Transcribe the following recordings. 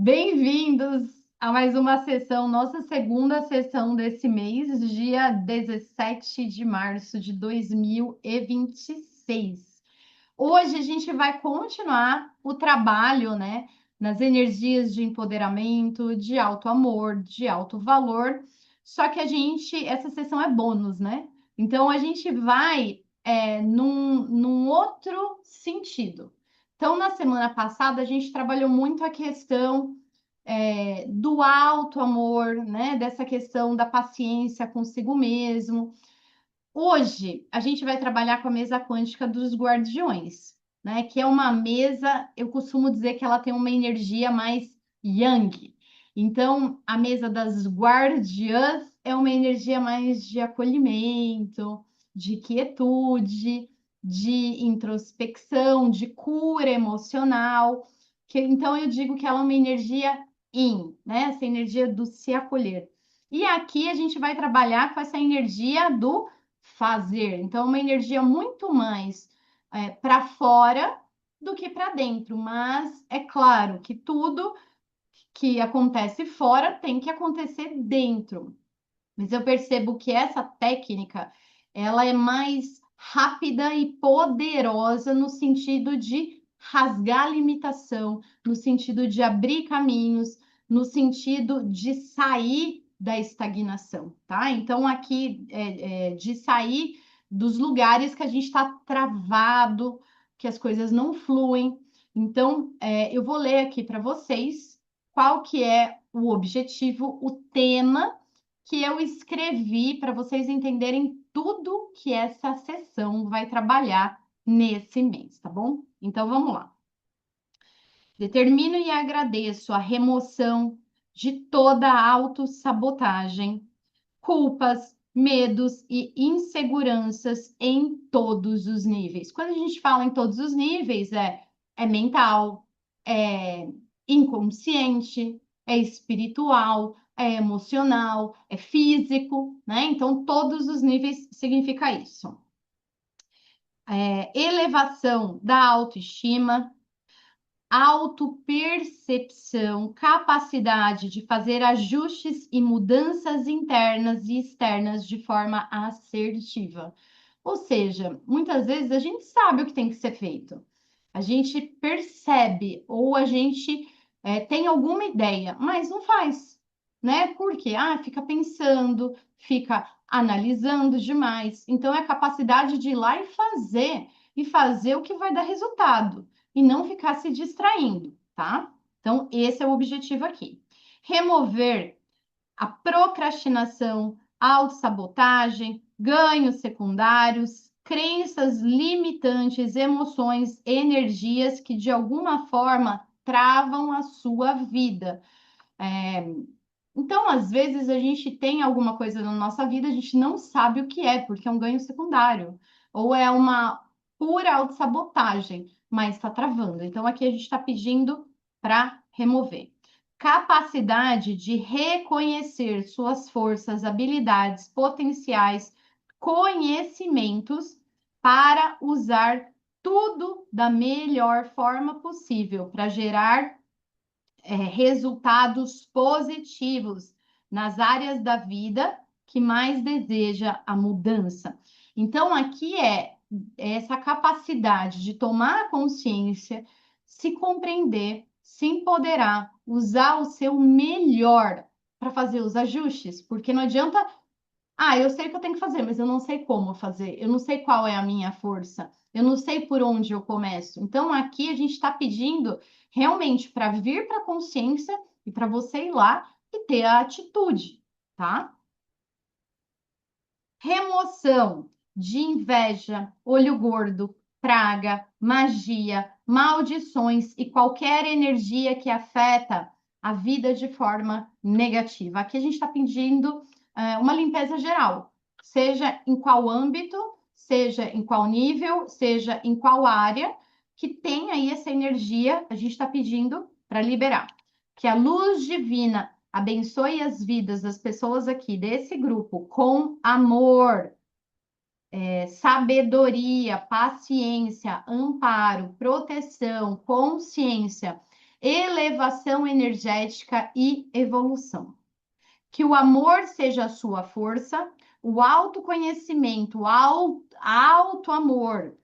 Bem-vindos a mais uma sessão, nossa segunda sessão desse mês, dia 17 de março de 2026. Hoje a gente vai continuar o trabalho, né, nas energias de empoderamento, de alto amor, de alto valor. Só que essa sessão é bônus, né? Então a gente vai num outro sentido. Então, na semana passada, a gente trabalhou muito a questão do alto amor, né? Dessa questão da paciência consigo mesmo. Hoje, a gente vai trabalhar com a mesa quântica dos guardiões, né? Que é uma mesa, eu costumo dizer que ela tem uma energia mais yang. Então, a mesa das guardiãs é uma energia mais de acolhimento, de quietude, de introspecção, de cura emocional. Então, eu digo que ela é uma energia yin, né? Essa energia do se acolher. E aqui a gente vai trabalhar com essa energia do fazer. Então, uma energia muito mais para fora do que para dentro. Mas é claro que tudo que acontece fora tem que acontecer dentro. Mas eu percebo que essa técnica ela é mais rápida e poderosa no sentido de rasgar a limitação, no sentido de abrir caminhos, no sentido de sair da estagnação, tá? Então, aqui de sair dos lugares que a gente está travado, que as coisas não fluem. Então, eu vou ler aqui para vocês qual que é o objetivo, o tema que eu escrevi para vocês entenderem tudo que essa sessão vai trabalhar nesse mês, tá bom? Então vamos lá. Determino e agradeço a remoção de toda a autossabotagem, culpas, medos e inseguranças em todos os níveis. Quando a gente fala em todos os níveis, é mental, é inconsciente, é espiritual, é emocional, é físico, né? Então, todos os níveis significa isso. Elevação da autoestima, autopercepção, capacidade de fazer ajustes e mudanças internas e externas de forma assertiva. Ou seja, muitas vezes a gente sabe o que tem que ser feito, a gente percebe ou a gente tem alguma ideia, mas não faz, né? Porque fica pensando, fica analisando demais. Então é a capacidade de ir lá e fazer o que vai dar resultado e não ficar se distraindo, tá? Então esse é o objetivo aqui. Remover a procrastinação, a autossabotagem, ganhos secundários, crenças limitantes, emoções, energias que de alguma forma travam a sua vida. Então, às vezes, a gente tem alguma coisa na nossa vida, a gente não sabe o que é, porque é um ganho secundário, ou é uma pura autossabotagem, mas está travando. Então, aqui a gente está pedindo para remover. Capacidade de reconhecer suas forças, habilidades, potenciais, conhecimentos para usar tudo da melhor forma possível para gerar resultados positivos nas áreas da vida que mais deseja a mudança. Então, aqui é essa capacidade de tomar consciência, se compreender, se empoderar, usar o seu melhor para fazer os ajustes, porque não adianta eu sei o que eu tenho que fazer, mas eu não sei como fazer, eu não sei qual é a minha força, eu não sei por onde eu começo. Então, aqui a gente está pedindo realmente para vir para a consciência e para você ir lá e ter a atitude, tá? Remoção de inveja, olho gordo, praga, magia, maldições e qualquer energia que afeta a vida de forma negativa. Aqui a gente está pedindo uma limpeza geral, seja em qual âmbito, seja em qual nível, seja em qual área, que tem aí essa energia, a gente está pedindo para liberar. Que a luz divina abençoe as vidas das pessoas aqui desse grupo com amor, sabedoria, paciência, amparo, proteção, consciência elevação energética e evolução. Que o amor seja a sua força, o autoconhecimento, o auto-amor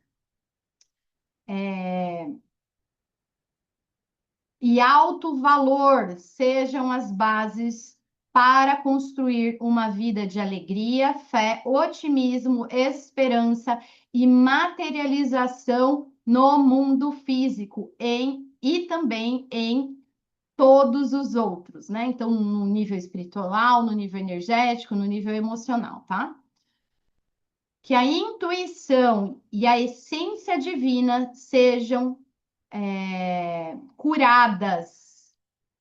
e alto valor sejam as bases para construir uma vida de alegria, fé, otimismo, esperança e materialização no mundo físico e também em todos os outros, né? Então, no nível espiritual, no nível energético, no nível emocional, tá? Que a intuição e a essência divina sejam curadas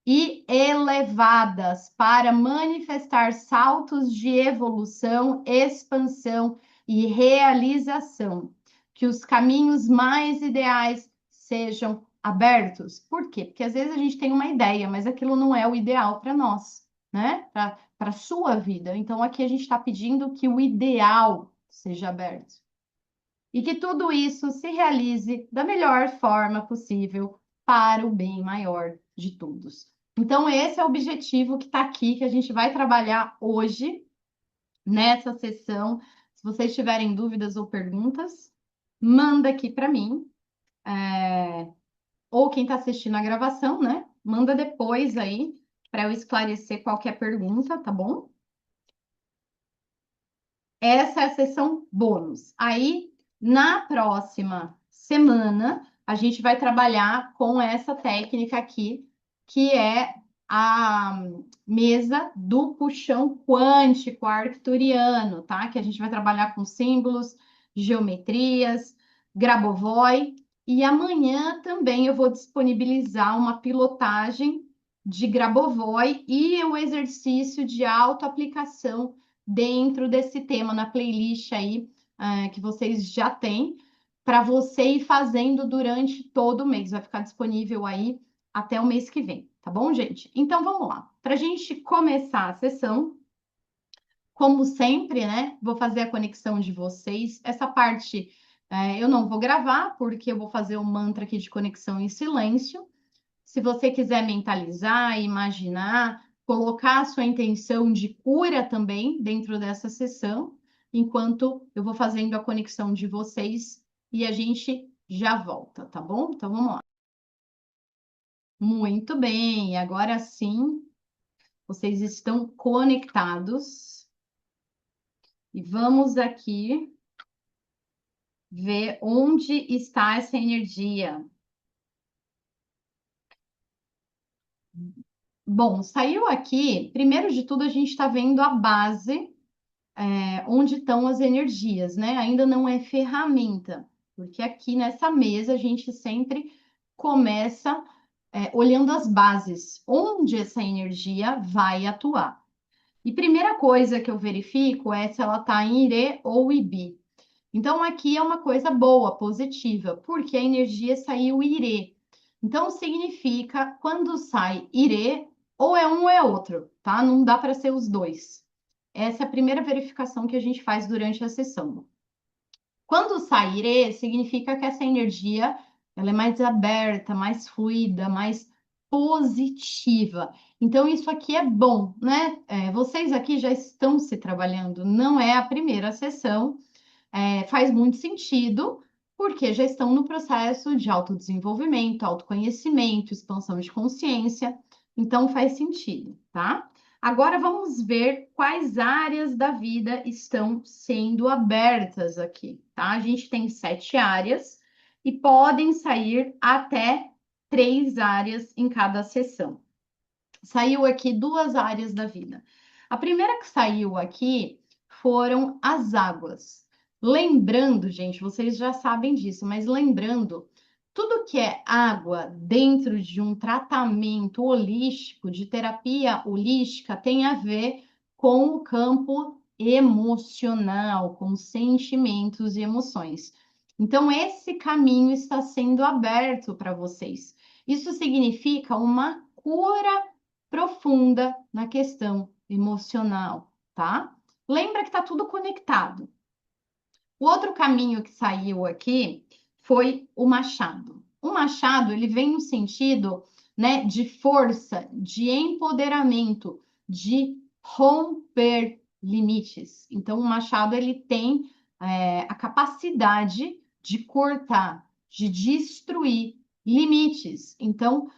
e elevadas para manifestar saltos de evolução, expansão e realização. Que os caminhos mais ideais sejam abertos. Por quê? Porque às vezes a gente tem uma ideia, mas aquilo não é o ideal para nós, né? Para a sua vida. Então aqui a gente está pedindo que o ideal seja aberto e que tudo isso se realize da melhor forma possível para o bem maior de todos. Então, esse é o objetivo que está aqui, que a gente vai trabalhar hoje, nessa sessão. Se vocês tiverem dúvidas ou perguntas, manda aqui para mim, ou quem está assistindo a gravação, né? Manda depois aí, para eu esclarecer qualquer pergunta, tá bom? Essa é a sessão bônus. Aí, na próxima semana, a gente vai trabalhar com essa técnica aqui, que é a mesa do puxão quântico arcturiano, tá? Que a gente vai trabalhar com símbolos, geometrias, Grabovoi. E amanhã também eu vou disponibilizar uma pilotagem de Grabovoi e o exercício de autoaplicação dentro desse tema na playlist aí que vocês já têm para você ir fazendo durante todo o mês. Vai ficar disponível aí até o mês que vem, tá bom, gente? Então vamos lá. Para a gente começar a sessão, como sempre, né? Vou fazer a conexão de vocês. Essa parte eu não vou gravar, porque eu vou fazer um mantra aqui de conexão em silêncio. Se você quiser mentalizar, imaginar, colocar a sua intenção de cura também dentro dessa sessão, enquanto eu vou fazendo a conexão de vocês e a gente já volta, tá bom? Então vamos lá. Muito bem, agora sim, vocês estão conectados e vamos aqui ver onde está essa energia. Bom, saiu aqui, primeiro de tudo, a gente está vendo a base onde estão as energias, né? Ainda não é ferramenta, porque aqui nessa mesa a gente sempre começa olhando as bases, onde essa energia vai atuar. E primeira coisa que eu verifico é se ela está em Ire ou Ibi. Então aqui é uma coisa boa, positiva, porque a energia saiu Ire. Então significa quando sai Ire, ou é um ou é outro, tá? Não dá para ser os dois. Essa é a primeira verificação que a gente faz durante a sessão. Quando sai ire, significa que essa energia ela é mais aberta, mais fluida, mais positiva. Então, isso aqui é bom, né? Vocês aqui já estão se trabalhando, não é a primeira sessão, faz muito sentido, porque já estão no processo de autodesenvolvimento, autoconhecimento, expansão de consciência, então faz sentido, tá? Agora vamos ver quais áreas da vida estão sendo abertas aqui, tá? A gente tem 7 áreas e podem sair até 3 áreas em cada sessão. Saiu aqui 2 áreas da vida. A primeira que saiu aqui foram as águas. Lembrando, gente, vocês já sabem disso, mas lembrando, tudo que é água dentro de um tratamento holístico, de terapia holística, tem a ver com o campo emocional, com sentimentos e emoções. Então, esse caminho está sendo aberto para vocês. Isso significa uma cura profunda na questão emocional, tá? Lembra que está tudo conectado. O outro caminho que saiu aqui foi o machado. O machado, ele vem no sentido né, de força, de empoderamento, de romper limites. Então, o machado ele tem a capacidade de cortar, de destruir limites. Então,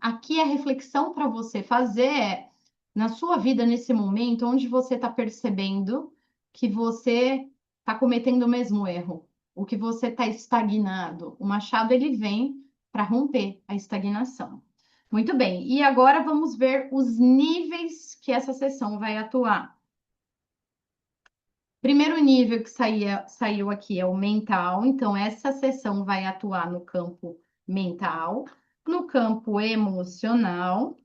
aqui a reflexão para você fazer é, na sua vida, nesse momento, onde você está percebendo que você está cometendo o mesmo erro, o que você está estagnado. O machado ele vem para romper a estagnação. Muito bem, e agora vamos ver os níveis que essa sessão vai atuar. Primeiro nível que saiu aqui é o mental, então essa sessão vai atuar no campo mental, no campo emocional,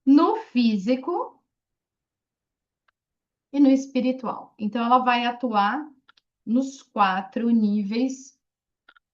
no físico e no espiritual. Então ela vai atuar nos 4 níveis,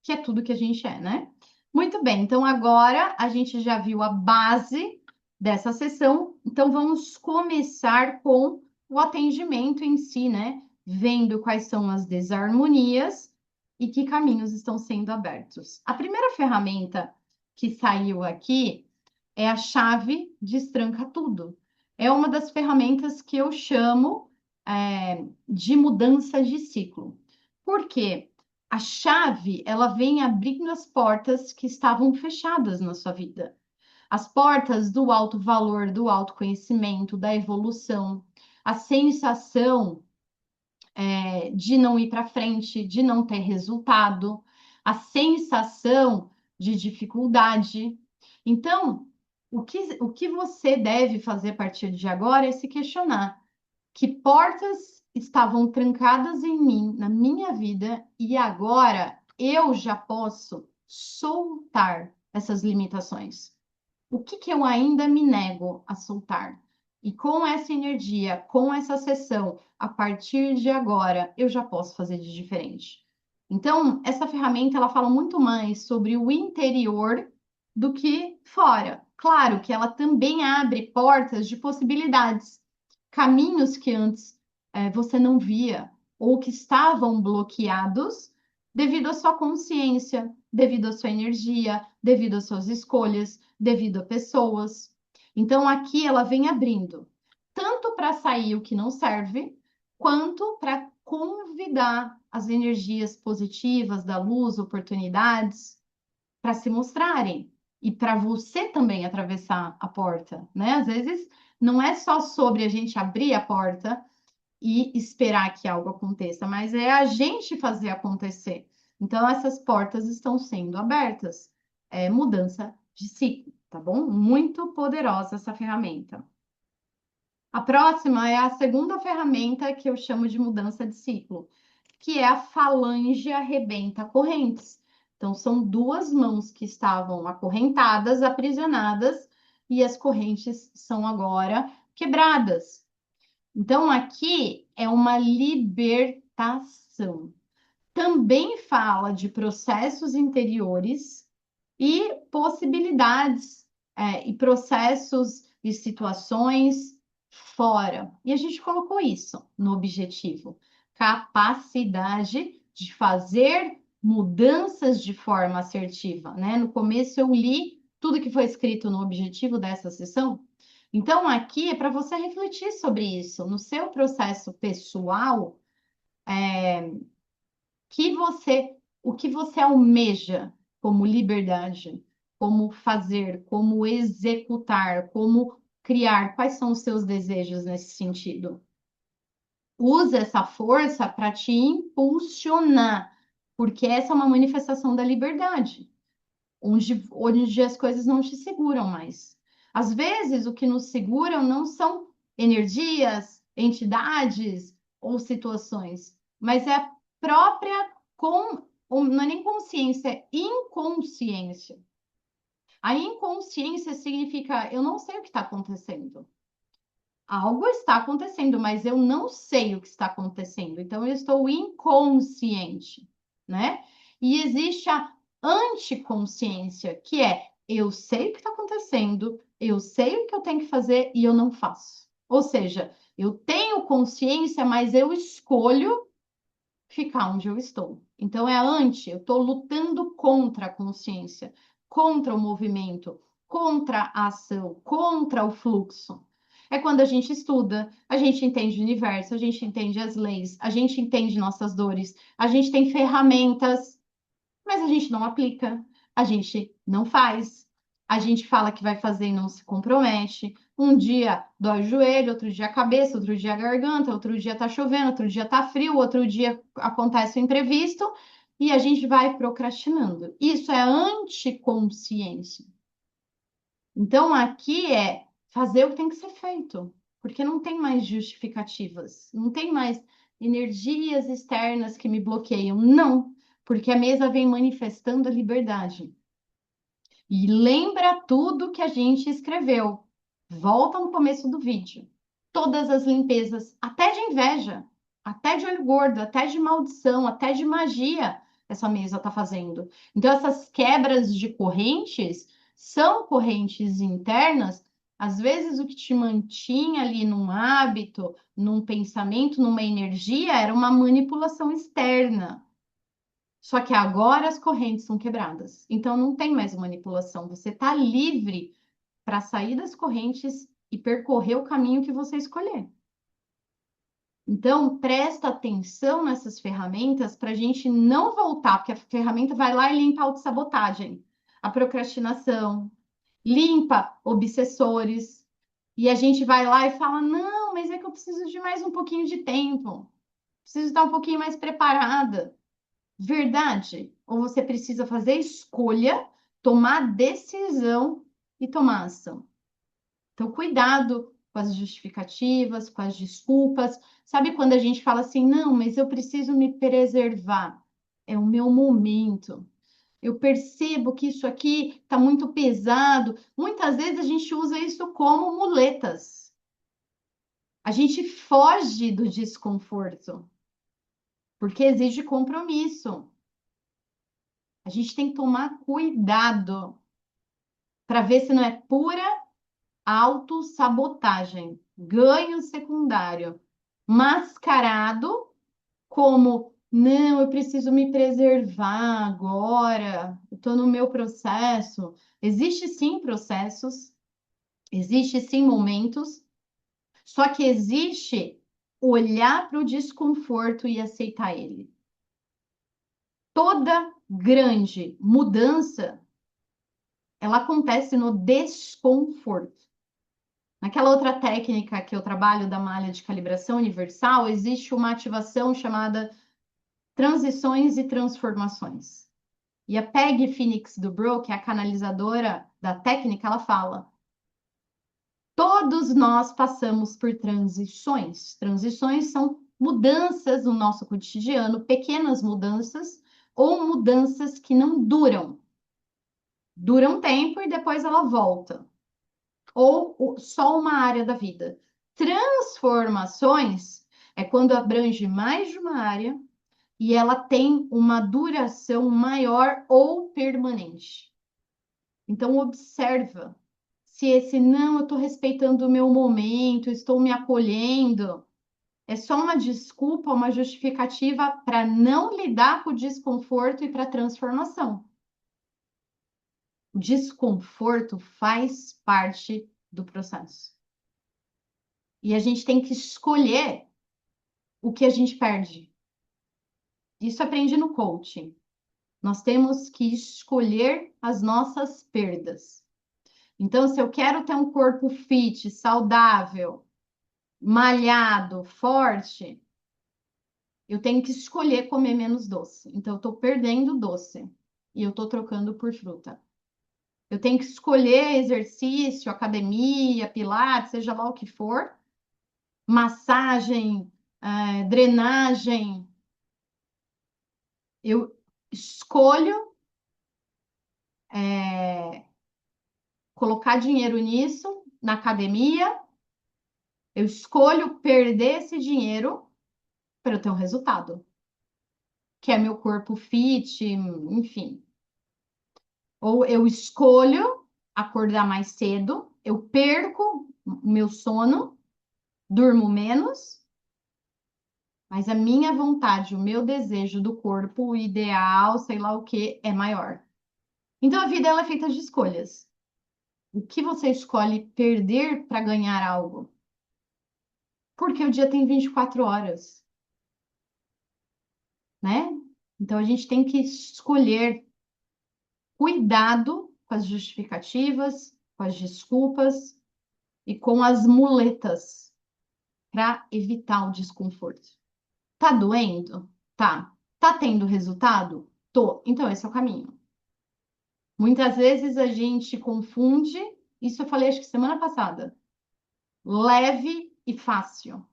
que é tudo que a gente é, né? Muito bem, então agora a gente já viu a base dessa sessão, então vamos começar com o atendimento em si, né? Vendo quais são as desarmonias e que caminhos estão sendo abertos. A primeira ferramenta que saiu aqui é a chave destranca tudo. É uma das ferramentas que eu chamo de mudança de ciclo. Por quê? A chave, ela vem abrindo as portas que estavam fechadas na sua vida. As portas do alto valor, do autoconhecimento, da evolução, a sensação de não ir para frente, de não ter resultado, a sensação de dificuldade. Então, o que você deve fazer a partir de agora é se questionar que portas estavam trancadas em mim, na minha vida, e agora eu já posso soltar essas limitações. O que que eu ainda me nego a soltar? E com essa energia, com essa sessão, a partir de agora, eu já posso fazer de diferente. Então, essa ferramenta ela fala muito mais sobre o interior do que fora. Claro que ela também abre portas de possibilidades, caminhos que antes você não via ou que estavam bloqueados devido à sua consciência, devido à sua energia, devido às suas escolhas, devido a pessoas. Então, aqui ela vem abrindo, tanto para sair o que não serve, quanto para convidar as energias positivas da luz, oportunidades, para se mostrarem. E para você também atravessar a porta, né? Às vezes não é só sobre a gente abrir a porta e esperar que algo aconteça, mas é a gente fazer acontecer. Então, essas portas estão sendo abertas. É mudança de ciclo, tá bom? Muito poderosa essa ferramenta. A próxima é a segunda ferramenta que eu chamo de mudança de ciclo, que é a falange arrebenta correntes. Então, são 2 mãos que estavam acorrentadas, aprisionadas, e as correntes são agora quebradas. Então, aqui é uma libertação. Também fala de processos interiores e possibilidades, e processos e situações fora. E a gente colocou isso no objetivo: capacidade de fazer mudanças de forma assertiva, né? No começo eu li tudo que foi escrito no objetivo dessa sessão. Então, aqui é para você refletir sobre isso, no seu processo pessoal, o que você almeja como liberdade, como fazer, como executar, como criar, quais são os seus desejos nesse sentido. Usa essa força para te impulsionar, porque essa é uma manifestação da liberdade, onde as coisas não te seguram mais. Às vezes, o que nos seguram não são energias, entidades ou situações, mas é a própria, ou não é nem consciência, é inconsciência. A inconsciência significa eu não sei o que está acontecendo. Algo está acontecendo, mas eu não sei o que está acontecendo. Então, eu estou inconsciente, né? E existe a anticonsciência, que é eu sei o que está acontecendo, eu sei o que eu tenho que fazer e eu não faço. Ou seja, eu tenho consciência, mas eu escolho ficar onde eu estou. Então, é a eu estou lutando contra a consciência, contra o movimento, contra a ação, contra o fluxo. É quando a gente estuda, a gente entende o universo, a gente entende as leis, a gente entende nossas dores, a gente tem ferramentas, mas a gente não aplica, a gente não faz, a gente fala que vai fazer e não se compromete. Um dia dói o joelho, outro dia a cabeça, outro dia a garganta, outro dia tá chovendo, outro dia tá frio, outro dia acontece o imprevisto e a gente vai procrastinando. Isso é anticonsciência. Então aqui é fazer o que tem que ser feito, porque não tem mais justificativas, não tem mais energias externas que me bloqueiam, não, porque a mesa vem manifestando a liberdade. E lembra tudo que a gente escreveu. Volta no começo do vídeo. Todas as limpezas, até de inveja, até de olho gordo, até de maldição, até de magia, essa mesa está fazendo. Então, essas quebras de correntes são correntes internas. Às vezes, o que te mantinha ali num hábito, num pensamento, numa energia, era uma manipulação externa. Só que agora as correntes são quebradas. Então não tem mais manipulação. Você está livre para sair das correntes e percorrer o caminho que você escolher. Então, presta atenção nessas ferramentas para a gente não voltar, porque a ferramenta vai lá e limpa a autossabotagem, a procrastinação, limpa obsessores, e a gente vai lá e fala: não, mas é que eu preciso de mais um pouquinho de tempo, preciso estar um pouquinho mais preparada. Verdade? Ou você precisa fazer escolha, tomar decisão e tomar ação. Então, cuidado com as justificativas, com as desculpas. Sabe quando a gente fala assim, não, mas eu preciso me preservar? É o meu momento. Eu percebo que isso aqui está muito pesado. Muitas vezes a gente usa isso como muletas. A gente foge do desconforto, porque exige compromisso. A gente tem que tomar cuidado para ver se não é pura autossabotagem, ganho secundário, mascarado como não, eu preciso me preservar agora, eu estou no meu processo. Existe sim processos, existe sim momentos, só que existe olhar para o desconforto e aceitar ele. Toda grande mudança ela acontece no desconforto. Naquela outra técnica que eu trabalho da malha de calibração universal, existe uma ativação chamada transições e transformações. E a Peg Phoenix do Bro, que é a canalizadora da técnica, ela fala: todos nós passamos por transições. Transições são mudanças no nosso cotidiano, pequenas mudanças ou mudanças que não duram. Dura um tempo e depois ela volta. Ou só uma área da vida. Transformações é quando abrange mais de uma área e ela tem uma duração maior ou permanente. Então, observa se esse não, eu estou respeitando o meu momento, estou me acolhendo, é só uma desculpa, uma justificativa para não lidar com o desconforto e para a transformação. O desconforto faz parte do processo. E a gente tem que escolher o que a gente perde. Isso aprendi no coaching. Nós temos que escolher as nossas perdas. Então, se eu quero ter um corpo fit, saudável, malhado, forte, eu tenho que escolher comer menos doce. Então, eu estou perdendo doce e eu estou trocando por fruta. Eu tenho que escolher exercício, academia, pilates, seja lá o que for, massagem, drenagem. Eu escolho colocar dinheiro nisso, na academia, eu escolho perder esse dinheiro para eu ter um resultado, que é meu corpo fit, enfim. Ou eu escolho acordar mais cedo, eu perco o meu sono, durmo menos, mas a minha vontade, o meu desejo do corpo, o ideal, sei lá o que, é maior. Então, a vida ela é feita de escolhas. O que você escolhe perder para ganhar algo? Porque o dia tem 24 horas, né? Então, a gente tem que escolher cuidado com as justificativas, com as desculpas e com as muletas para evitar o desconforto. Tá doendo? Tá. Tá tendo resultado? Tô. Então, esse é o caminho. Muitas vezes a gente confunde, isso eu falei acho que semana passada, leve e fácil.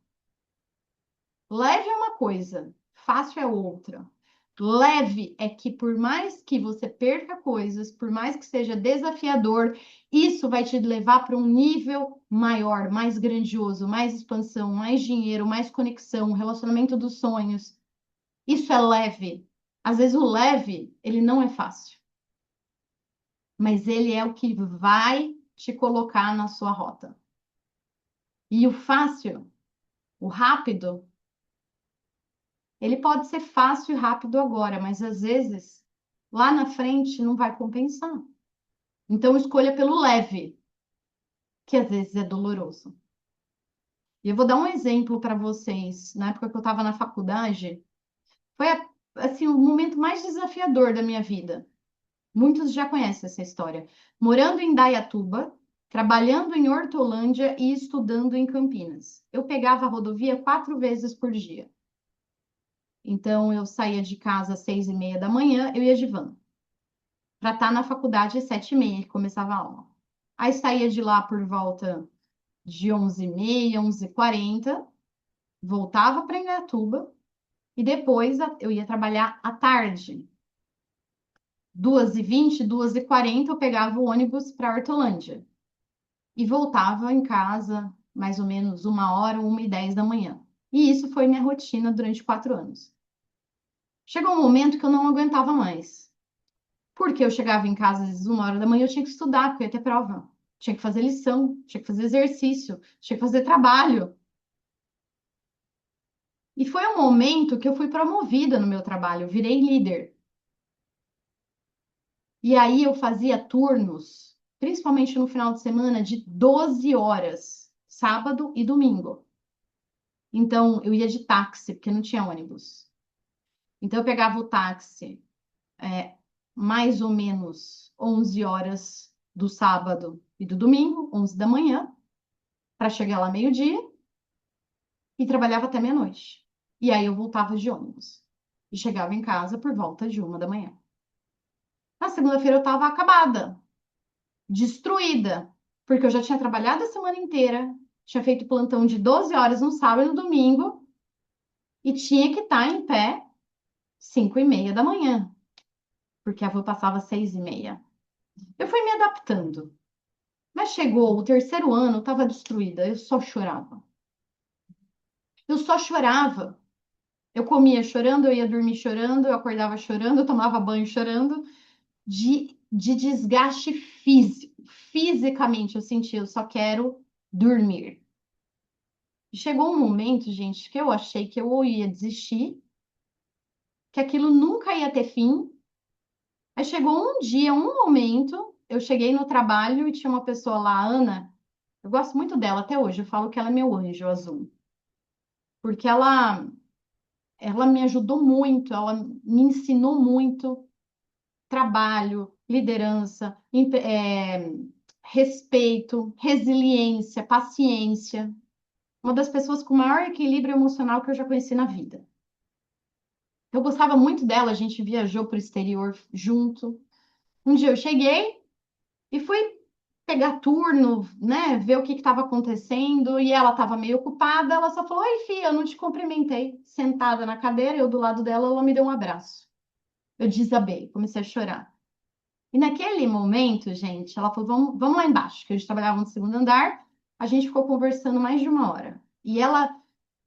Leve é uma coisa, fácil é outra. Leve é que por mais que você perca coisas, por mais que seja desafiador, isso vai te levar para um nível maior, mais grandioso, mais expansão, mais dinheiro, mais conexão, relacionamento dos sonhos. Isso é leve. Às vezes o leve, ele não é fácil, mas ele é o que vai te colocar na sua rota. E o fácil, o rápido, ele pode ser fácil e rápido agora, mas às vezes lá na frente não vai compensar. Então escolha pelo leve, que às vezes é doloroso. E eu vou dar um exemplo para vocês. Na época que eu estava na faculdade, foi assim o momento mais desafiador da minha vida. Muitos já conhecem essa história. Morando em Dayatuba, trabalhando em Hortolândia e estudando em Campinas. Eu pegava a rodovia 4 vezes por dia. Então, eu saía de casa às 6h30 da manhã, eu ia de van, para estar na faculdade às 7h30, que começava a aula. Aí saía de lá por volta de 11h30, 11h40, voltava para Indaiatuba e depois eu ia trabalhar à tarde. 2h20, 2h40, eu pegava o ônibus para Hortolândia e voltava em casa mais ou menos 1h, 1h10 da manhã. E isso foi minha rotina durante 4 anos. Chegou um momento que eu não aguentava mais. Porque eu chegava em casa às vezes 1h da manhã, eu tinha que estudar, porque eu ia ter prova. Tinha que fazer lição, tinha que fazer exercício, tinha que fazer trabalho. E foi um momento que eu fui promovida no meu trabalho, eu virei líder. E aí eu fazia turnos, principalmente no final de semana, de 12 horas, sábado e domingo. Então eu ia de táxi, porque não tinha ônibus. Então eu pegava o táxi mais ou menos 11 horas do sábado e do domingo, 11 da manhã, para chegar lá meio-dia e trabalhava até meia-noite. E aí eu voltava de ônibus e chegava em casa por volta de 1h da manhã. Na segunda-feira eu estava acabada, destruída, porque eu já tinha trabalhado a semana inteira, tinha feito plantão de 12 horas no sábado e no domingo e tinha que estar em pé 5h30 da manhã, porque a van passava 6h30. Eu fui me adaptando, mas chegou o terceiro ano, eu estava destruída, eu só chorava. Eu só chorava. Eu comia chorando, eu ia dormir chorando, eu acordava chorando, eu tomava banho chorando, de desgaste físico. Fisicamente eu sentia, eu só quero dormir. Chegou um momento, gente, que eu achei que eu ia desistir, que aquilo nunca ia ter fim. Aí chegou um dia, um momento, eu cheguei no trabalho e tinha uma pessoa lá, a Ana, eu gosto muito dela até hoje, eu falo que ela é meu anjo azul, porque ela me ajudou muito, ela me ensinou muito trabalho, liderança, respeito, resiliência, paciência. Uma das pessoas com maior equilíbrio emocional que eu já conheci na vida. Eu gostava muito dela, a gente viajou para o exterior junto. Um dia eu cheguei e fui pegar turno, né, ver o que estava acontecendo, e ela estava meio ocupada, ela só falou: "Oi, filha, eu não te cumprimentei." Sentada na cadeira, eu do lado dela, ela me deu um abraço. Eu desabei, comecei a chorar. E naquele momento, gente, ela falou: vamos lá embaixo, que a gente trabalhava no segundo andar. A gente ficou conversando mais de 1h. E ela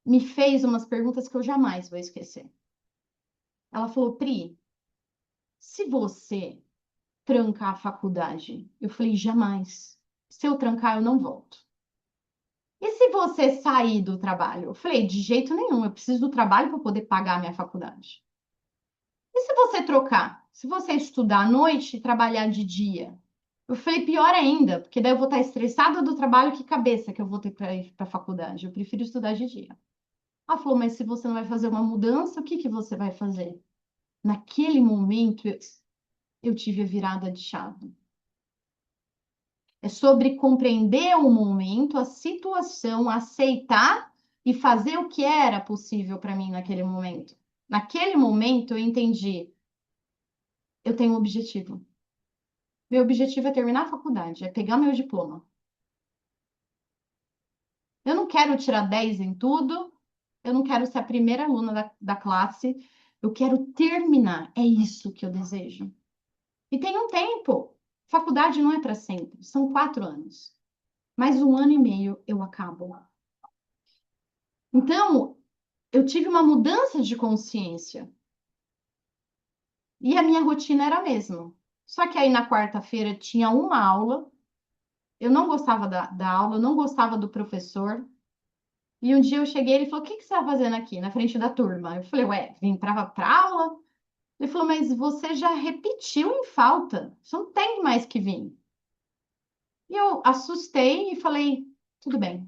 me fez umas perguntas que eu jamais vou esquecer. Ela falou: Pri, se você trancar a faculdade, eu falei: jamais. Se eu trancar, eu não volto. E se você sair do trabalho? Eu falei: de jeito nenhum, eu preciso do trabalho para poder pagar a minha faculdade. E se você trocar? Se você estudar à noite e trabalhar de dia. Eu falei, pior ainda, porque daí eu vou estar estressada do trabalho, que cabeça que eu vou ter para ir para a faculdade. Eu prefiro estudar de dia. Ela falou, mas se você não vai fazer uma mudança, o que que você vai fazer? Naquele momento, eu tive a virada de chave. É sobre compreender o momento, a situação, aceitar e fazer o que era possível para mim naquele momento. Naquele momento, eu entendi, eu tenho um objetivo. Meu objetivo é terminar a faculdade, é pegar meu diploma. Eu não quero tirar 10 em tudo, eu não quero ser a primeira aluna da classe, eu quero terminar. É isso que eu desejo. E tem um tempo. Faculdade não é para sempre, são 4 anos. Mais 1 ano e meio eu acabo. Então, eu tive uma mudança de consciência. E a minha rotina era a mesma. Só que aí na quarta-feira tinha uma aula, eu não gostava da aula, eu não gostava do professor. E um dia eu cheguei, ele falou: O que que você está fazendo aqui na frente da turma? Eu falei: Ué, vim para aula. Ele falou: Mas você já repetiu em falta, você não tem mais que vir. E eu assustei e falei: Tudo bem.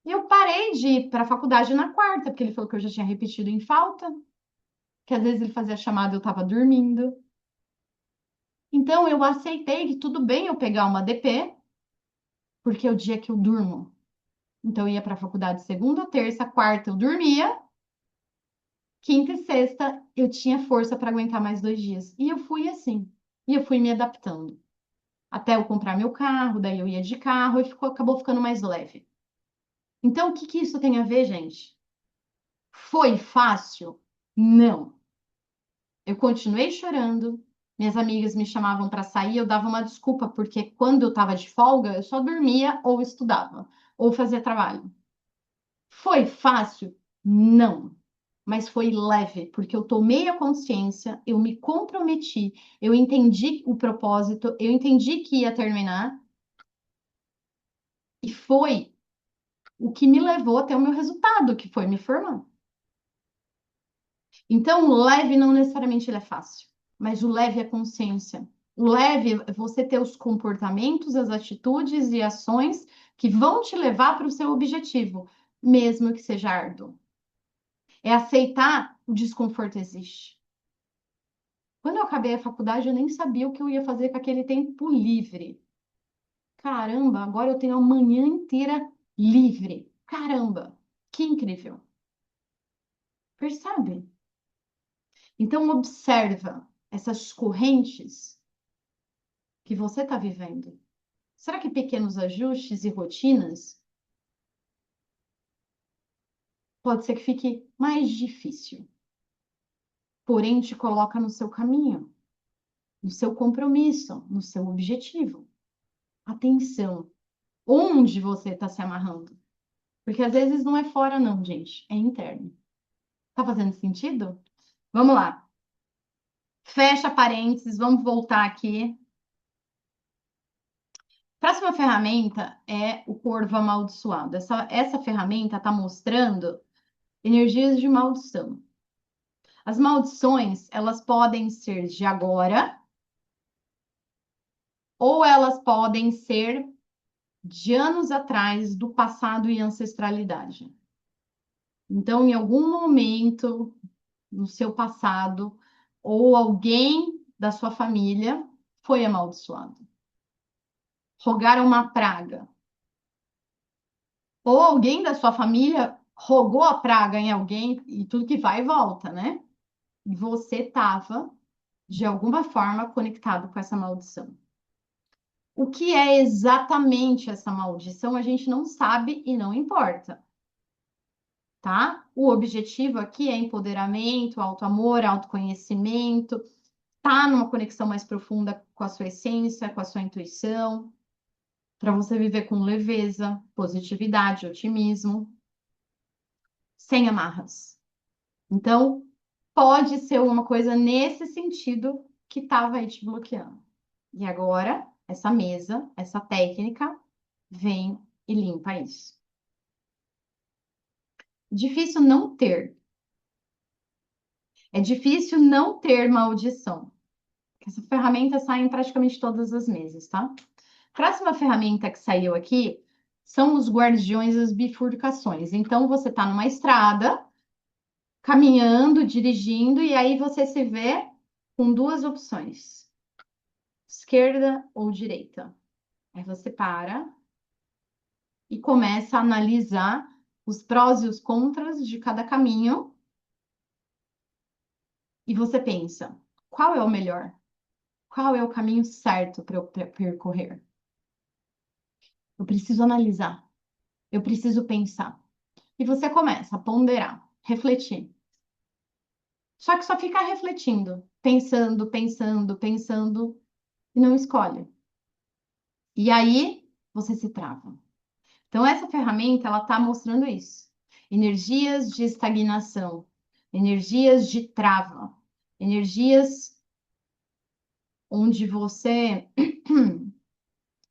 E eu parei de ir para a faculdade na quarta, porque ele falou que eu já tinha repetido em falta, que às vezes ele fazia chamada e eu estava dormindo. Então eu aceitei que tudo bem eu pegar uma DP, porque é o dia que eu durmo. Então eu ia para a faculdade segunda, terça, quarta eu dormia, quinta e sexta eu tinha força para aguentar mais 2 dias. E eu fui assim. E eu fui me adaptando. Até eu comprar meu carro, daí eu ia de carro e acabou ficando mais leve. Então o que que isso tem a ver, gente? Foi fácil? Não. Eu continuei chorando. Minhas amigas me chamavam para sair, eu dava uma desculpa, porque quando eu estava de folga, eu só dormia ou estudava, ou fazia trabalho. Foi fácil? Não. Mas foi leve, porque eu tomei a consciência, eu me comprometi, eu entendi o propósito, eu entendi que ia terminar, e foi o que me levou até o meu resultado, que foi me formar. Então, o leve não necessariamente ele é fácil, mas o leve é consciência. O leve é você ter os comportamentos, as atitudes e ações que vão te levar para o seu objetivo, mesmo que seja árduo. É aceitar o desconforto existe. Quando eu acabei a faculdade, eu nem sabia o que eu ia fazer com aquele tempo livre. Caramba, agora eu tenho a manhã inteira livre. Caramba, que incrível. Percebe? Então, observa essas correntes que você está vivendo. Será que pequenos ajustes e rotinas pode ser que fique mais difícil, porém te coloca no seu caminho, no seu compromisso, no seu objetivo? Atenção, onde você está se amarrando? Porque às vezes não é fora, não, gente, é interno. Tá fazendo sentido? Vamos lá. Fecha parênteses, vamos voltar aqui. Próxima ferramenta é o corvo amaldiçoado. Essa ferramenta está mostrando energias de maldição. As maldições, elas podem ser de agora ou elas podem ser de anos atrás, do passado e ancestralidade. Então, em algum momento no seu passado, ou alguém da sua família foi amaldiçoado. Rogaram uma praga. Ou alguém da sua família rogou a praga em alguém e tudo que vai e volta, né? E você estava, de alguma forma, conectado com essa maldição. O que é exatamente essa maldição, a gente não sabe e não importa, tá? O objetivo aqui é empoderamento, autoamor, autoconhecimento, tá numa conexão mais profunda com a sua essência, com a sua intuição, para você viver com leveza, positividade, otimismo, sem amarras. Então, pode ser uma coisa nesse sentido que estava aí te bloqueando. E agora, essa mesa, essa técnica, vem e limpa isso. Difícil não ter. É difícil não ter maldição. Essa ferramenta sai em praticamente todas as mesas, tá? Próxima ferramenta que saiu aqui são os guardiões das bifurcações. Então, você está numa estrada, caminhando, dirigindo, e aí você se vê com duas opções: esquerda ou direita. Aí você para e começa a analisar os prós e os contras de cada caminho, e você pensa: qual é o melhor? Qual é o caminho certo para eu percorrer? Eu preciso analisar, eu preciso pensar. E você começa a ponderar, refletir. Só que só fica refletindo, pensando, pensando, pensando e não escolhe. E aí você se trava. Então essa ferramenta ela está mostrando isso. Energias de estagnação, energias de trava, energias onde você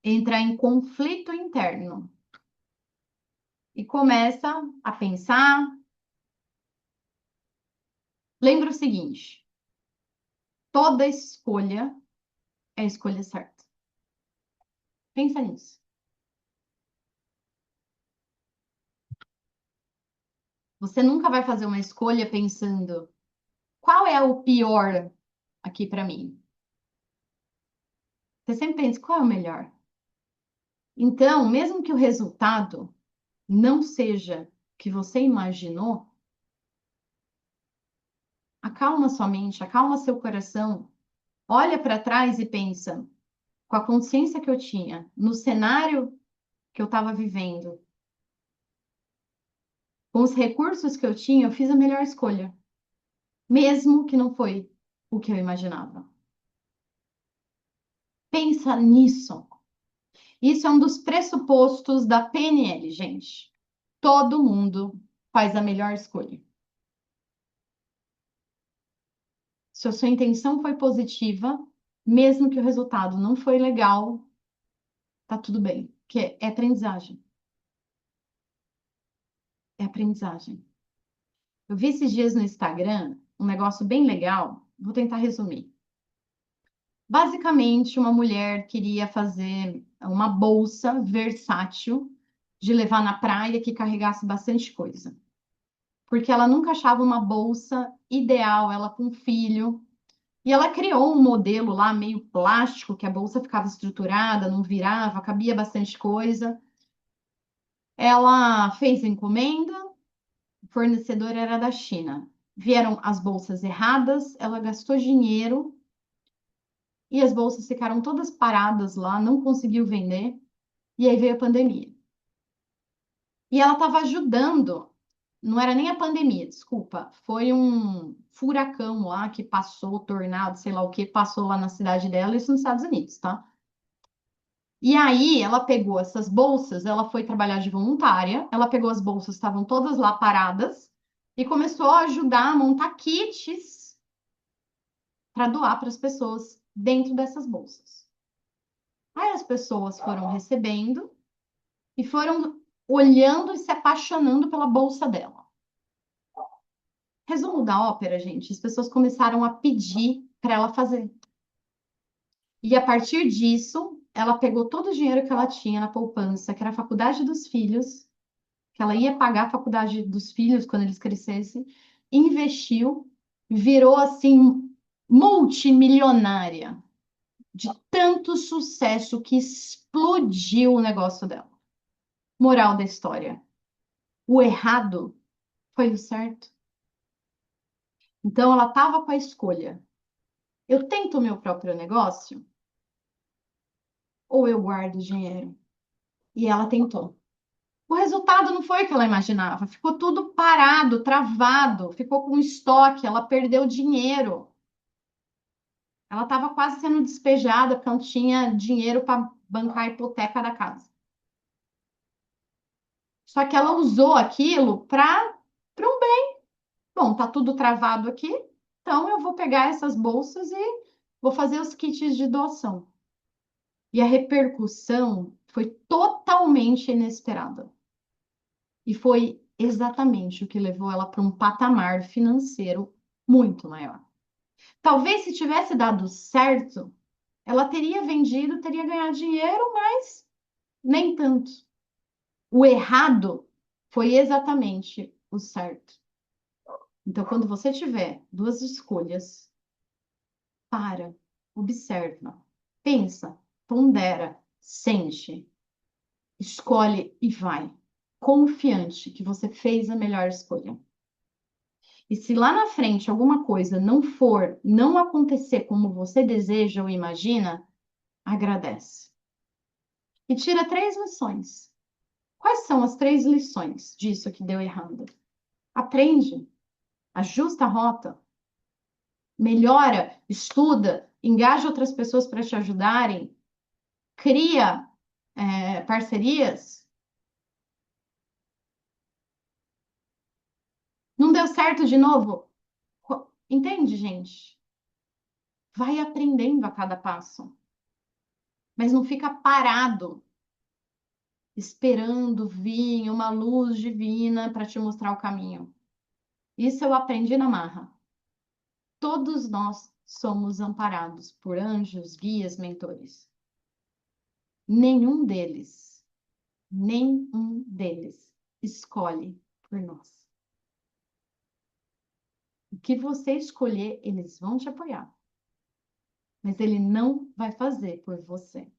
entra em conflito interno e começa a pensar. Lembra o seguinte: toda escolha é a escolha certa. Pensa nisso. Você nunca vai fazer uma escolha pensando qual é o pior aqui para mim. Você sempre pensa qual é o melhor. Então, mesmo que o resultado não seja o que você imaginou, acalma sua mente, acalma seu coração, olha para trás e pensa, com a consciência que eu tinha, no cenário que eu estava vivendo, com os recursos que eu tinha, eu fiz a melhor escolha, mesmo que não foi o que eu imaginava. Pensa nisso. Isso é um dos pressupostos da PNL, gente. Todo mundo faz a melhor escolha. Se a sua intenção foi positiva, mesmo que o resultado não foi legal, tá tudo bem, porque é aprendizagem. É aprendizagem. Eu vi esses dias no Instagram um negócio bem legal, vou tentar resumir. Basicamente, uma mulher queria fazer uma bolsa versátil de levar na praia que carregasse bastante coisa. Porque ela nunca achava uma bolsa ideal, ela com filho. E ela criou um modelo lá meio plástico, que a bolsa ficava estruturada, não virava, cabia bastante coisa. Ela fez encomenda, o fornecedor era da China. Vieram as bolsas erradas, ela gastou dinheiro e as bolsas ficaram todas paradas lá, não conseguiu vender. E aí veio a pandemia. E ela estava ajudando, não era nem a pandemia, desculpa, foi um furacão lá que passou, tornado, sei lá o que, passou lá na cidade dela, isso nos Estados Unidos, tá? E aí ela pegou essas bolsas, ela foi trabalhar de voluntária, ela pegou as bolsas, estavam todas lá paradas, e começou a ajudar a montar kits para doar para as pessoas dentro dessas bolsas. Aí as pessoas foram recebendo e foram olhando e se apaixonando pela bolsa dela. Resumo da ópera, gente, as pessoas começaram a pedir para ela fazer. E a partir disso, ela pegou todo o dinheiro que ela tinha na poupança, que era a faculdade dos filhos, que ela ia pagar a faculdade dos filhos quando eles crescessem, investiu, virou assim multimilionária de tanto sucesso que explodiu o negócio dela. Moral da história: o errado foi o certo. Então ela estava com a escolha: eu tento o meu próprio negócio ou eu guardo dinheiro? E ela tentou. O resultado não foi o que ela imaginava. Ficou tudo parado, travado, ficou com estoque, ela perdeu dinheiro. Ela estava quase sendo despejada porque não tinha dinheiro para bancar a hipoteca da casa. Só que ela usou aquilo para um bem. Bom, tá tudo travado aqui, então eu vou pegar essas bolsas e vou fazer os kits de doação. E a repercussão foi totalmente inesperada. E foi exatamente o que levou ela para um patamar financeiro muito maior. Talvez se tivesse dado certo, ela teria vendido, teria ganhado dinheiro, mas nem tanto. O errado foi exatamente o certo. Então, quando você tiver duas escolhas, para, observa, pensa, pondera, sente, escolhe e vai, confiante que você fez a melhor escolha. E se lá na frente alguma coisa não acontecer como você deseja ou imagina, agradece. E tira três lições. Quais são as três lições disso que deu errado? Aprende, ajusta a rota, melhora, estuda, engaja outras pessoas para te ajudarem, cria parcerias. Não deu certo de novo? Entende, gente? Vai aprendendo a cada passo, mas não fica parado esperando vir uma luz divina para te mostrar o caminho. Isso eu aprendi na marra. Todos nós somos amparados por anjos, guias, mentores. Nenhum deles, nenhum deles escolhe por nós. O que você escolher, eles vão te apoiar, mas ele não vai fazer por você.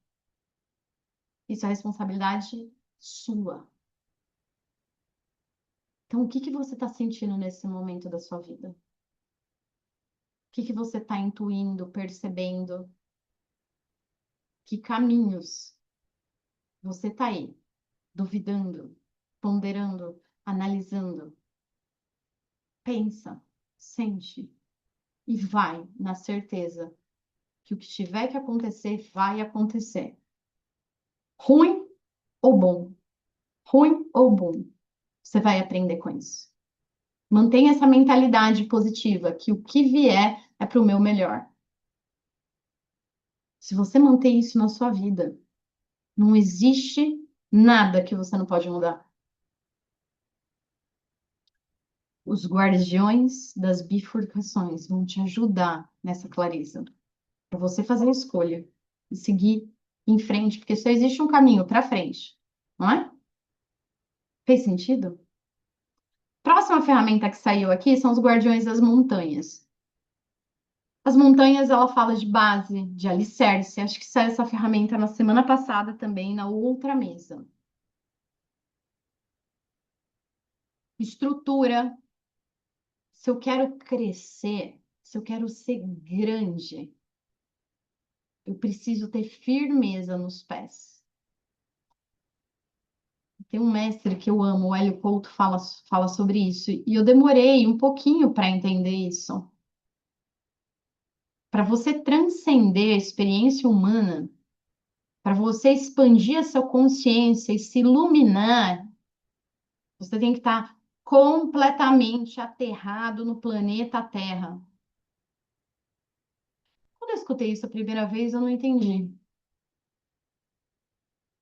Isso é responsabilidade sua. Então, o que que você está sentindo nesse momento da sua vida? O que que você está intuindo, percebendo? Que caminhos você está aí, duvidando, ponderando, analisando? Pensa, sente e vai na certeza que o que tiver que acontecer, vai acontecer. Ruim ou bom? Ruim ou bom? Você vai aprender com isso. Mantenha essa mentalidade positiva, que o que vier é para o meu melhor. Se você manter isso na sua vida, não existe nada que você não pode mudar. Os guardiões das bifurcações vão te ajudar nessa clareza, para você fazer a escolha e seguir em frente, porque só existe um caminho para frente, não é? Fez sentido? Próxima ferramenta que saiu aqui são os guardiões das montanhas. As montanhas, ela fala de base, de alicerce. Acho que saiu essa ferramenta na semana passada também, na outra mesa. Estrutura. Se eu quero crescer, se eu quero ser grande, eu preciso ter firmeza nos pés. Tem um mestre que eu amo, o Hélio Couto, fala sobre isso. E eu demorei um pouquinho para entender isso. Para você transcender a experiência humana, para você expandir a sua consciência e se iluminar, você tem que estar completamente aterrado no planeta Terra. Quando eu escutei isso a primeira vez, eu não entendi.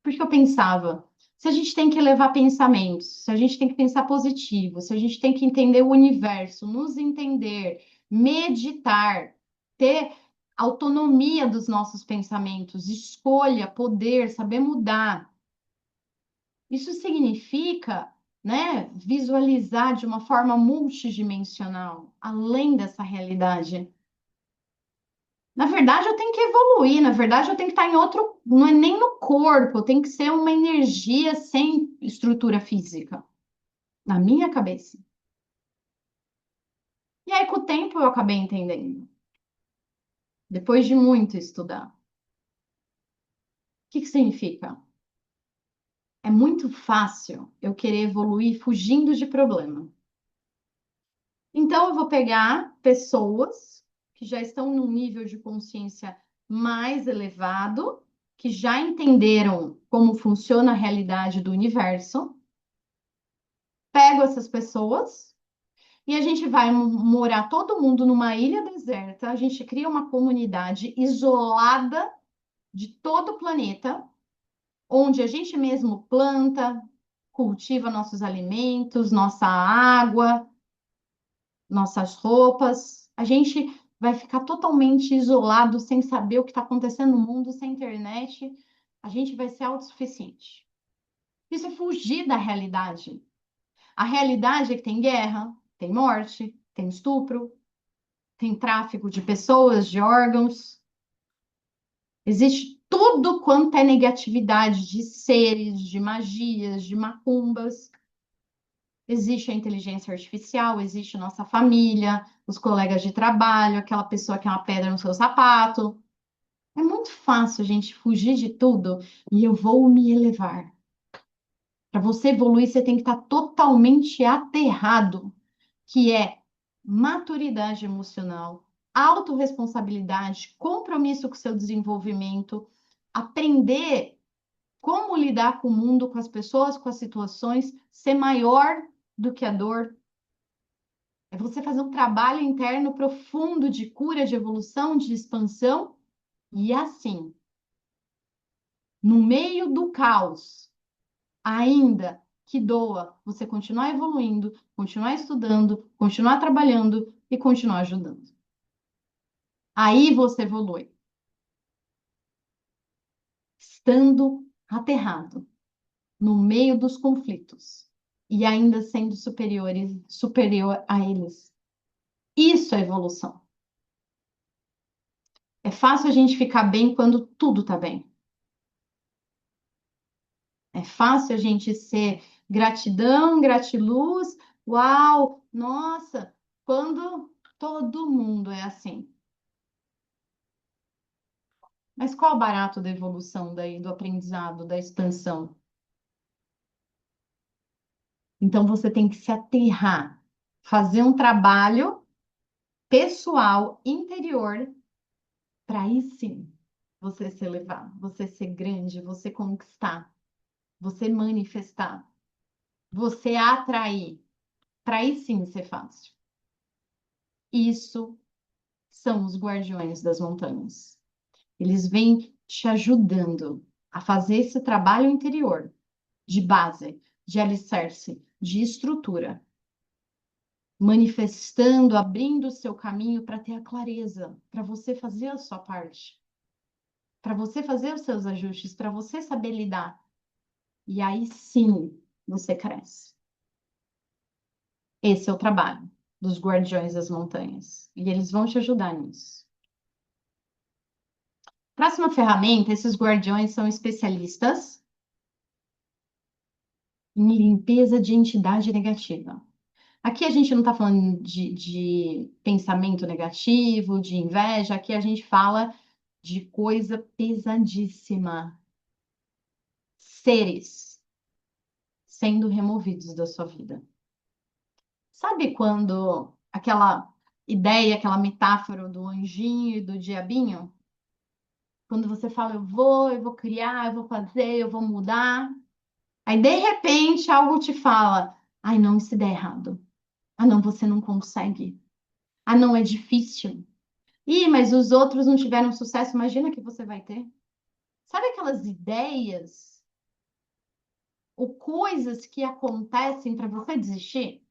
Porque eu pensava, se a gente tem que elevar pensamentos, se a gente tem que pensar positivo, se a gente tem que entender o universo, nos entender, meditar, ter autonomia dos nossos pensamentos, escolha, poder, saber mudar. Isso significa, né, visualizar de uma forma multidimensional, além dessa realidade. Na verdade, eu tenho que evoluir, na verdade, eu tenho que estar em outro, não é nem no corpo, eu tenho que ser uma energia sem estrutura física, na minha cabeça. E aí, com o tempo, eu acabei entendendo, depois de muito estudar. O que que significa? É muito fácil eu querer evoluir fugindo de problema. Então, eu vou pegar pessoas que já estão num nível de consciência mais elevado, que já entenderam como funciona a realidade do universo, pego essas pessoas e a gente vai morar todo mundo numa ilha deserta, a gente cria uma comunidade isolada de todo o planeta, onde a gente mesmo planta, cultiva nossos alimentos, nossa água, nossas roupas, a gente vai ficar totalmente isolado, sem saber o que está acontecendo no mundo, sem internet, a gente vai ser autossuficiente. Isso é fugir da realidade. A realidade é que tem guerra, tem morte, tem estupro, tem tráfico de pessoas, de órgãos. Existe tudo quanto é negatividade de seres, de magias, de macumbas. Existe a inteligência artificial, existe nossa família, os colegas de trabalho, aquela pessoa que é uma pedra no seu sapato. É muito fácil a gente fugir de tudo e eu vou me elevar. Para você evoluir, você tem que estar totalmente aterrado, que é maturidade emocional, autorresponsabilidade, compromisso com o seu desenvolvimento, aprender como lidar com o mundo, com as pessoas, com as situações, ser maior do que a dor. É você fazer um trabalho interno profundo de cura, de evolução, de expansão, e assim, no meio do caos, ainda que doa, você continuar evoluindo, continuar estudando, continuar trabalhando e continuar ajudando. Aí você evolui, estando aterrado, no meio dos conflitos e ainda sendo superior a eles. Isso é evolução. É fácil a gente ficar bem quando tudo está bem. É fácil a gente ser gratidão, gratiluz, uau, nossa, quando todo mundo é assim. Mas qual o barato da evolução daí, do aprendizado, da expansão? Então você tem que se aterrar, fazer um trabalho pessoal, interior, para aí sim você se elevar, você ser grande, você conquistar, você manifestar, você atrair, para aí sim ser fácil. Isso são os guardiões das montanhas. Eles vêm te ajudando a fazer esse trabalho interior, de base, de alicerce, de estrutura, manifestando, abrindo o seu caminho para ter a clareza, para você fazer a sua parte, para você fazer os seus ajustes, para você saber lidar. E aí sim você cresce. Esse é o trabalho dos guardiões das montanhas. E eles vão te ajudar nisso. Próxima ferramenta, esses guardiões são especialistas em limpeza de entidade negativa. Aqui a gente não está falando de pensamento negativo, de inveja, aqui a gente fala de coisa pesadíssima. Seres sendo removidos da sua vida. Sabe quando aquela ideia, aquela metáfora do anjinho e do diabinho? Quando você fala, eu vou criar, eu vou fazer, eu vou mudar. Aí, de repente, algo te fala, ai, não, isso der errado. Ah, não, você não consegue. Ah, não, é difícil. Ih, mas os outros não tiveram sucesso, imagina que você vai ter. Sabe aquelas ideias ou coisas que acontecem para você desistir?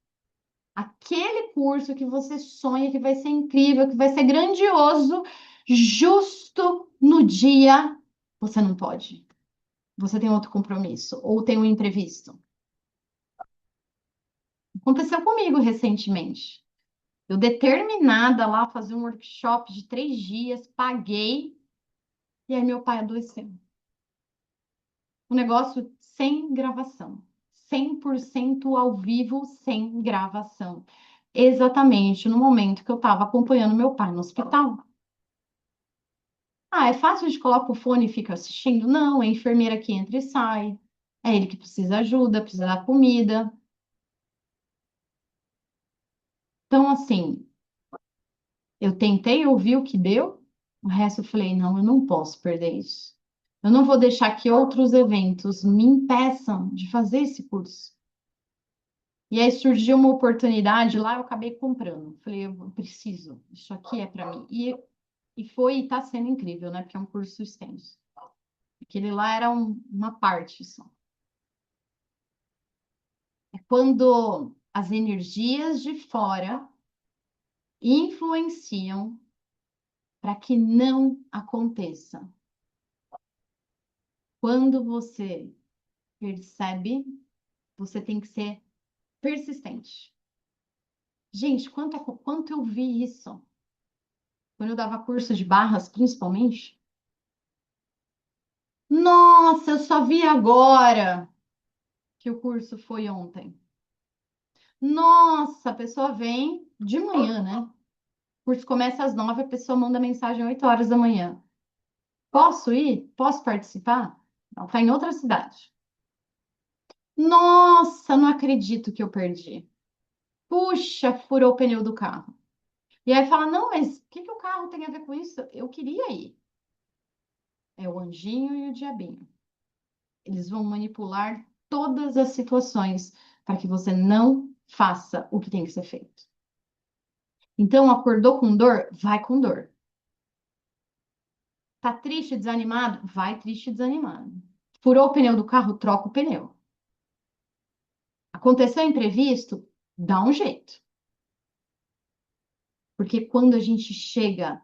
Aquele curso que você sonha que vai ser incrível, que vai ser grandioso, justo no dia, você não pode. Você tem outro compromisso ou tem um imprevisto. Aconteceu comigo recentemente. Eu determinada lá a fazer um workshop de 3 dias, paguei, e aí meu pai adoeceu. Um negócio sem gravação. 100% ao vivo, sem gravação. Exatamente no momento que eu estava acompanhando meu pai no hospital. Ah, é fácil, a gente coloca o fone e fica assistindo? Não, é a enfermeira que entra e sai. É ele que precisa de ajuda, precisa da comida. Então, assim, eu tentei ouvir o que deu, o resto eu falei, não, eu não posso perder isso. Eu não vou deixar que outros eventos me impeçam de fazer esse curso. E aí surgiu uma oportunidade lá, eu acabei comprando. Falei, eu preciso, isso aqui é para mim. E foi, e está sendo incrível, né? Porque é um curso extenso. Aquele lá era uma parte só. É quando as energias de fora influenciam para que não aconteça. Quando você percebe, você tem que ser persistente. Gente, quanto eu vi isso? Quando eu dava curso de barras, principalmente. Nossa, eu só vi agora que o curso foi ontem. Nossa, a pessoa vem de manhã, né? O curso começa às 9, a pessoa manda mensagem às 8 horas da manhã. Posso ir? Posso participar? Não, tá em outra cidade. Nossa, não acredito que eu perdi. Puxa, furou o pneu do carro. E aí fala, não, mas o que que o carro tem a ver com isso? Eu queria ir. É o anjinho e o diabinho. Eles vão manipular todas as situações para que você não faça o que tem que ser feito. Então, acordou com dor? Vai com dor. Tá triste, desanimado? Vai triste, desanimado. Furou o pneu do carro? Troca o pneu. Aconteceu imprevisto? Dá um jeito. Porque quando a gente chega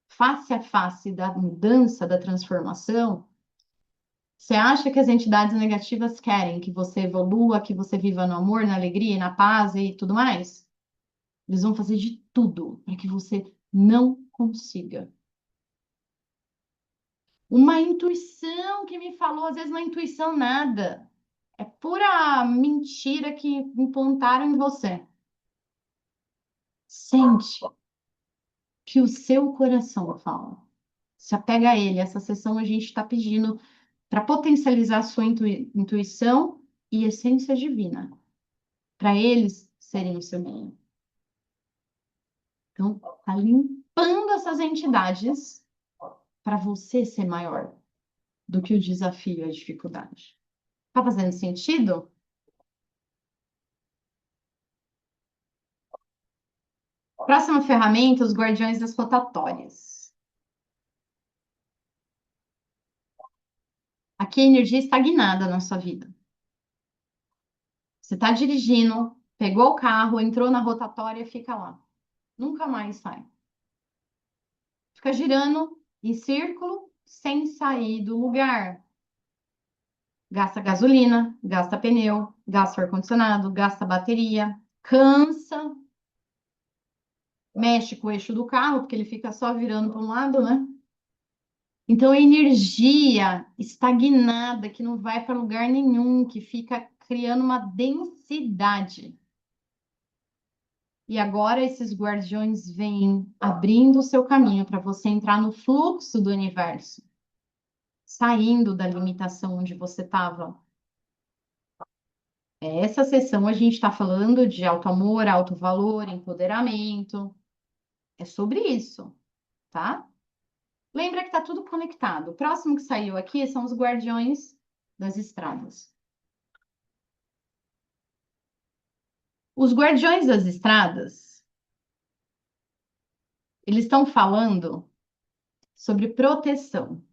face a face da mudança, da transformação, você acha que as entidades negativas querem que você evolua, que você viva no amor, na alegria, na paz e tudo mais? Eles vão fazer de tudo para que você não consiga. Uma intuição que me falou, às vezes não é intuição nada. É pura mentira que implantaram em você. Sente que o seu coração fala. Se apega a ele. Essa sessão a gente está pedindo para potencializar a sua intuição e essência divina, para eles serem o seu bem. Então, tá limpando essas entidades para você ser maior do que o desafio e a dificuldade. Tá fazendo sentido? Próxima ferramenta, os guardiões das rotatórias. Aqui a energia estagnada na sua vida. Você está dirigindo, pegou o carro, entrou na rotatória e fica lá. Nunca mais sai. Fica girando em círculo sem sair do lugar. Gasta gasolina, gasta pneu, gasta ar-condicionado, gasta bateria, cansa, mexe com o eixo do carro, porque ele fica só virando para um lado, né? Então, a energia estagnada, que não vai para lugar nenhum, que fica criando uma densidade. E agora esses guardiões vêm abrindo o seu caminho para você entrar no fluxo do universo, saindo da limitação onde você estava. Essa sessão a gente está falando de auto amor, alto valor, empoderamento. É sobre isso, tá? Lembra que está tudo conectado. O próximo que saiu aqui são os guardiões das estradas. Os guardiões das estradas, eles estão falando sobre proteção.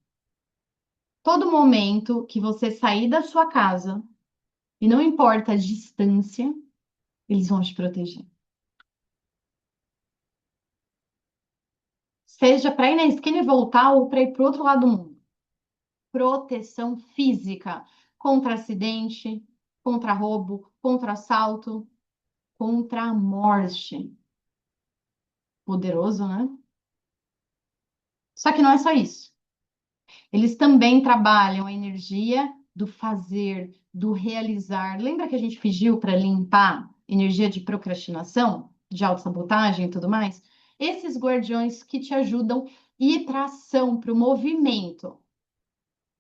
Todo momento que você sair da sua casa, e não importa a distância, eles vão te proteger. Seja para ir na esquina e voltar ou para ir para o outro lado do mundo. Proteção física contra acidente, contra roubo, contra assalto, contra a morte. Poderoso, né? Só que não é só isso. Eles também trabalham a energia do fazer, do realizar. Lembra que a gente pediu para limpar energia de procrastinação, de autossabotagem e tudo mais? Esses guardiões que te ajudam a ir para ação, para o movimento,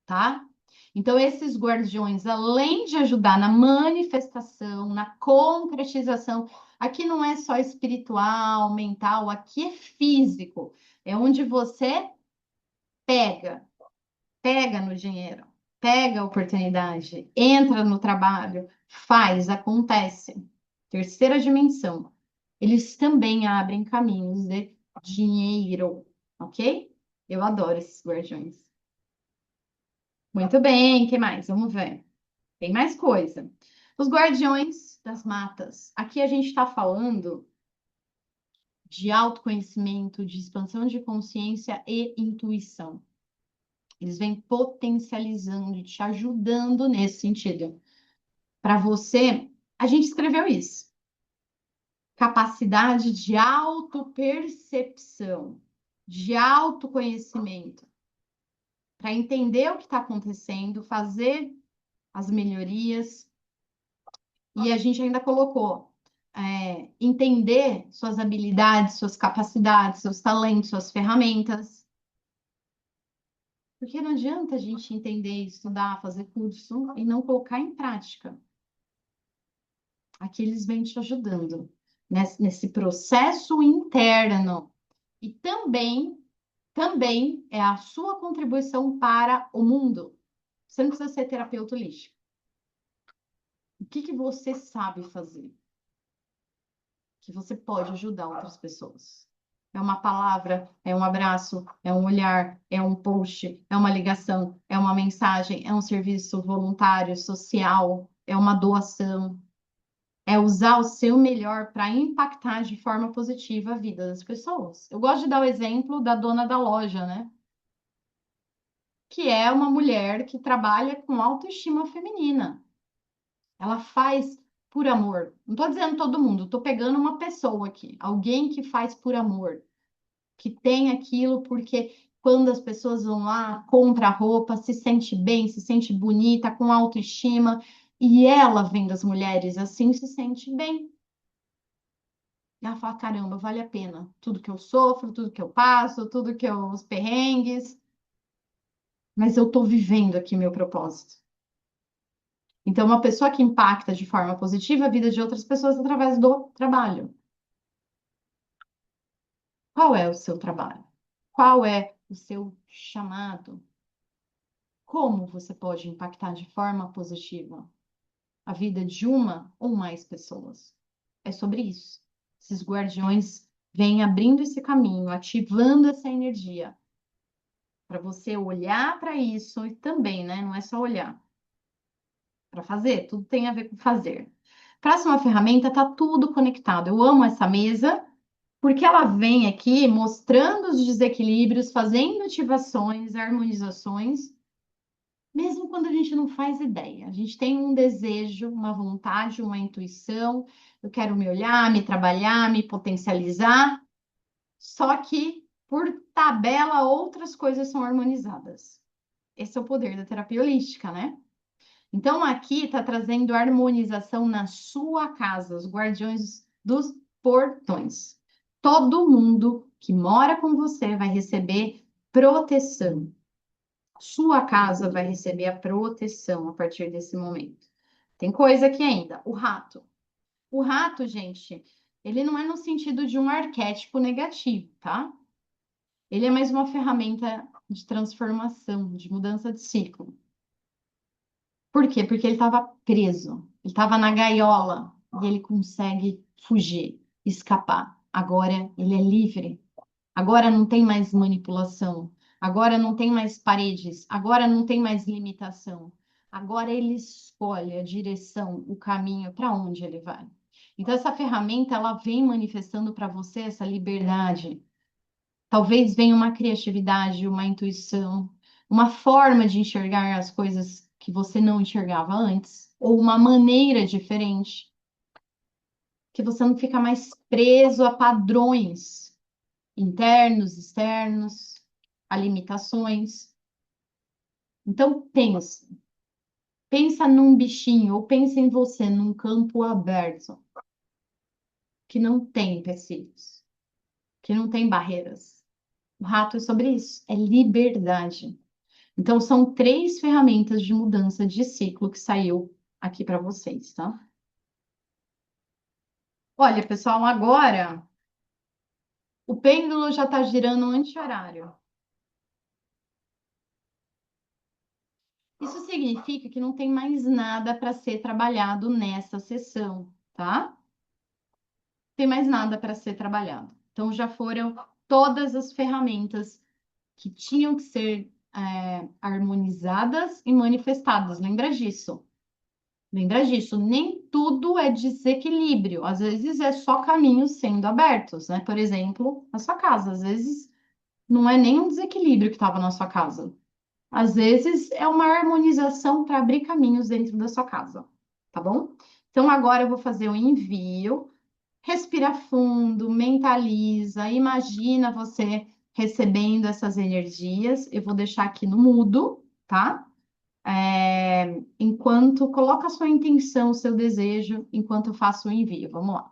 tá? Então, esses guardiões, além de ajudar na manifestação, na concretização, aqui não é só espiritual, mental, aqui é físico. É onde você pega pega no dinheiro, pega a oportunidade, entra no trabalho, faz, acontece. Terceira dimensão. Eles também abrem caminhos de dinheiro, ok? Eu adoro esses guardiões. Muito bem, que mais? Vamos ver. Tem mais coisa. Os guardiões das matas. Aqui a gente está falando de autoconhecimento, de expansão de consciência e intuição. Eles vêm potencializando, te ajudando nesse sentido. Para você, a gente escreveu isso. Capacidade de autopercepção, de autoconhecimento, para entender o que está acontecendo, fazer as melhorias. E a gente ainda colocou entender suas habilidades, suas capacidades, seus talentos, suas ferramentas. Porque não adianta a gente entender, estudar, fazer curso e não colocar em prática. Aqui eles vêm te ajudando nesse processo interno. E também é a sua contribuição para o mundo. Você não precisa ser terapeuta holístico. O que você sabe fazer? Que você pode ajudar outras pessoas. É uma palavra, é um abraço, é um olhar, é um post, é uma ligação, é uma mensagem, é um serviço voluntário, social, é uma doação. É usar o seu melhor para impactar de forma positiva a vida das pessoas. Eu gosto de dar o exemplo da dona da loja, né? Que é uma mulher que trabalha com autoestima feminina. Ela faz por amor. Não estou dizendo todo mundo, estou pegando uma pessoa aqui, alguém que faz por amor, que tem aquilo porque quando as pessoas vão lá, compra roupa, se sente bem, se sente bonita, com autoestima, e ela vendo as mulheres assim se sente bem. E ela fala, caramba, vale a pena. Tudo que eu sofro, tudo que eu passo, os perrengues, mas eu estou vivendo aqui meu propósito. Então, uma pessoa que impacta de forma positiva a vida de outras pessoas através do trabalho. Qual é o seu trabalho? Qual é o seu chamado? Como você pode impactar de forma positiva a vida de uma ou mais pessoas? É sobre isso. Esses guardiões vêm abrindo esse caminho, ativando essa energia para você olhar para isso e também, né? Não é só olhar para fazer, tudo tem a ver com fazer. Próxima ferramenta tá tudo conectado. Eu amo essa mesa porque ela vem aqui mostrando os desequilíbrios, fazendo ativações, harmonizações, mesmo quando a gente não faz ideia. A gente tem um desejo, uma vontade, uma intuição. Eu quero me olhar, me trabalhar, me potencializar. Só que, por tabela, outras coisas são harmonizadas. Esse é o poder da terapia holística, né? Então, aqui está trazendo harmonização na sua casa, os guardiões dos portões. Todo mundo que mora com você vai receber proteção. Sua casa vai receber a proteção a partir desse momento. Tem coisa aqui ainda, o rato. O rato, gente, ele não é no sentido de um arquétipo negativo, tá? Ele é mais uma ferramenta de transformação, de mudança de ciclo. Por quê? Porque ele estava preso, ele estava na gaiola e ele consegue fugir, escapar. Agora ele é livre. Agora não tem mais manipulação. Agora não tem mais paredes. Agora não tem mais limitação. Agora ele escolhe a direção, o caminho para onde ele vai. Então essa ferramenta ela vem manifestando para você essa liberdade. Talvez venha uma criatividade, uma intuição, uma forma de enxergar as coisas que você não enxergava antes, ou uma maneira diferente, que você não fica mais preso a padrões internos, externos, a limitações. Então pensa num bichinho, ou pensa em você num campo aberto, que não tem empecilhos, que não tem barreiras. O rato é sobre isso, é liberdade. Então, são três ferramentas de mudança de ciclo que saiu aqui para vocês, tá? Olha, pessoal, agora o pêndulo já está girando anti-horário. Isso significa que não tem mais nada para ser trabalhado nessa sessão, tá? Não tem mais nada para ser trabalhado. Então, já foram todas as ferramentas que tinham que ser harmonizadas e manifestadas. Lembra disso? Lembra disso, nem tudo é desequilíbrio, às vezes é só caminhos sendo abertos, né? Por exemplo, a sua casa, às vezes não é nem um desequilíbrio que estava na sua casa, às vezes é uma harmonização para abrir caminhos dentro da sua casa, tá bom? Então agora eu vou fazer o envio. Respira fundo, mentaliza, imagina você recebendo essas energias. Eu vou deixar aqui no mudo, tá? Enquanto coloca a sua intenção, o seu desejo, enquanto eu faço o envio. Vamos lá.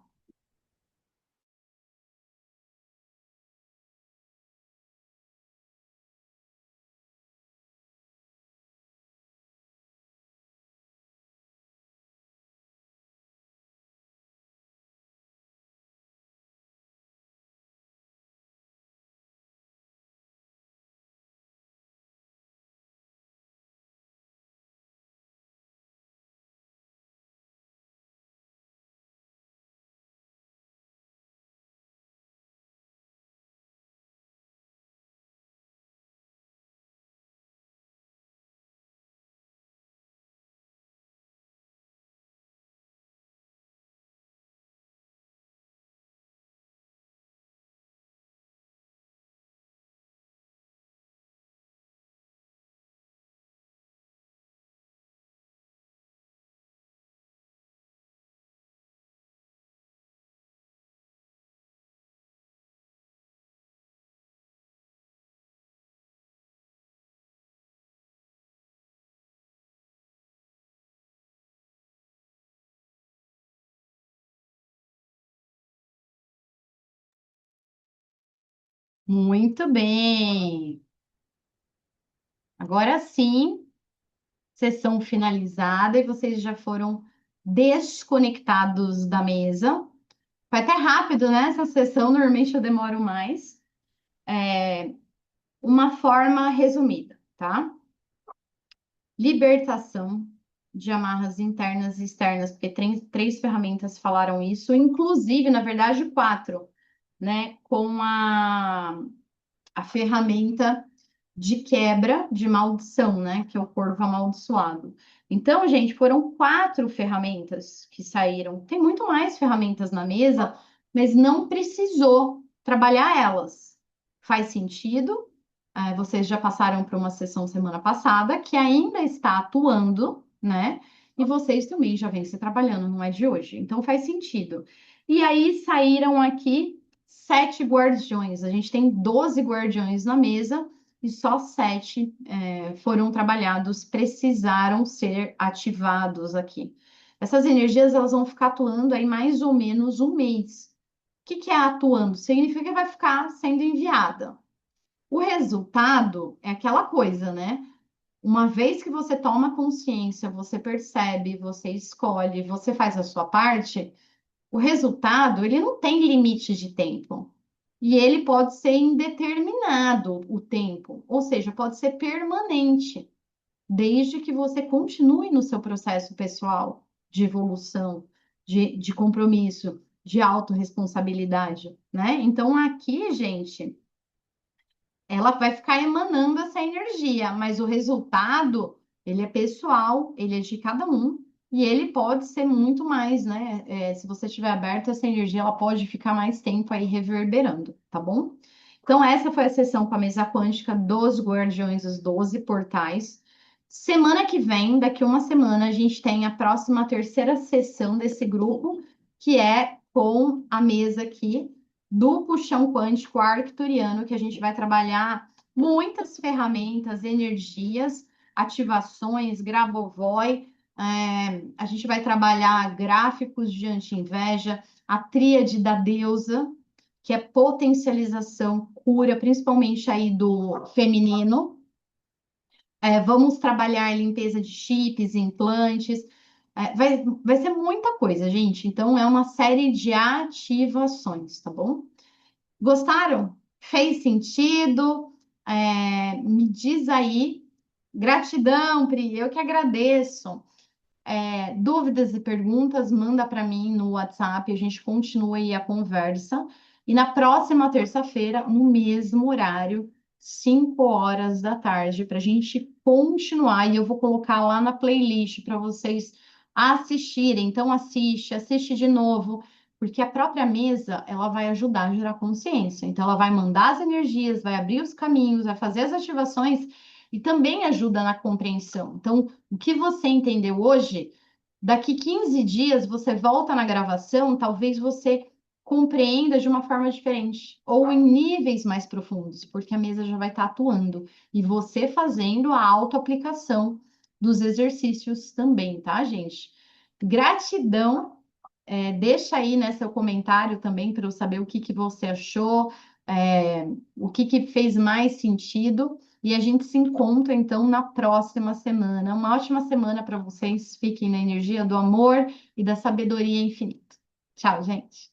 Muito bem. Agora sim, sessão finalizada e vocês já foram desconectados da mesa. Foi até rápido, né? Essa sessão, normalmente eu demoro mais. Uma forma resumida, tá? Libertação de amarras internas e externas, porque três ferramentas falaram isso, inclusive, na verdade, quatro, né? Com a ferramenta de quebra de maldição, né? Que é o corvo amaldiçoado. Então, gente, foram quatro ferramentas que saíram. Tem muito mais ferramentas na mesa, mas não precisou trabalhar elas. Faz sentido? Vocês já passaram por uma sessão semana passada que ainda está atuando, né? E vocês também já vêm se trabalhando, não é de hoje. Então faz sentido. E aí saíram aqui 7 guardiões. A gente tem 12 guardiões na mesa e só 7 foram trabalhados, precisaram ser ativados aqui. Essas energias elas vão ficar atuando aí mais ou menos um mês. O que é atuando? Significa que vai ficar sendo enviada. O resultado é aquela coisa, né? Uma vez que você toma consciência, você percebe, você escolhe, você faz a sua parte, o resultado, ele não tem limite de tempo. E ele pode ser indeterminado o tempo, ou seja, pode ser permanente, desde que você continue no seu processo pessoal de evolução, de compromisso, de autorresponsabilidade, né? Então, aqui, gente, ela vai ficar emanando essa energia, mas o resultado, ele é pessoal, ele é de cada um, e ele pode ser muito mais, né? Se você estiver aberto, essa energia, ela pode ficar mais tempo aí reverberando, tá bom? Então, essa foi a sessão com a mesa quântica dos Guardiões, os 12 portais. Semana que vem, daqui uma semana, a gente tem a próxima terceira sessão desse grupo, que é com a mesa aqui do puxão quântico arcturiano, que a gente vai trabalhar muitas ferramentas, energias, ativações, Grabovoi. A gente vai trabalhar gráficos de anti-inveja, a tríade da deusa, que é potencialização, cura, principalmente aí do feminino. Vamos trabalhar limpeza de chips, implantes. Vai ser muita coisa, gente. Então, é uma série de ativações, tá bom? Gostaram? Fez sentido? Me diz aí. Gratidão, Pri. Eu que agradeço. Dúvidas e perguntas, manda para mim no WhatsApp. A gente continua aí a conversa. E na próxima terça-feira, no mesmo horário, 5 horas da tarde, para a gente continuar. E eu vou colocar lá na playlist para vocês a assistirem. Então, assiste de novo, porque a própria mesa, ela vai ajudar a gerar consciência. Então, ela vai mandar as energias, vai abrir os caminhos, vai fazer as ativações e também ajuda na compreensão. Então, o que você entendeu hoje, daqui 15 dias você volta na gravação, talvez você compreenda de uma forma diferente, ou em níveis mais profundos, porque a mesa já vai estar atuando e você fazendo a autoaplicação dos exercícios também, tá, gente? Gratidão. Deixa aí, né, seu comentário também para eu saber o que que você achou, o que que fez mais sentido. E a gente se encontra então na próxima semana. Uma ótima semana para vocês. Fiquem na energia do amor e da sabedoria infinita. Tchau, gente.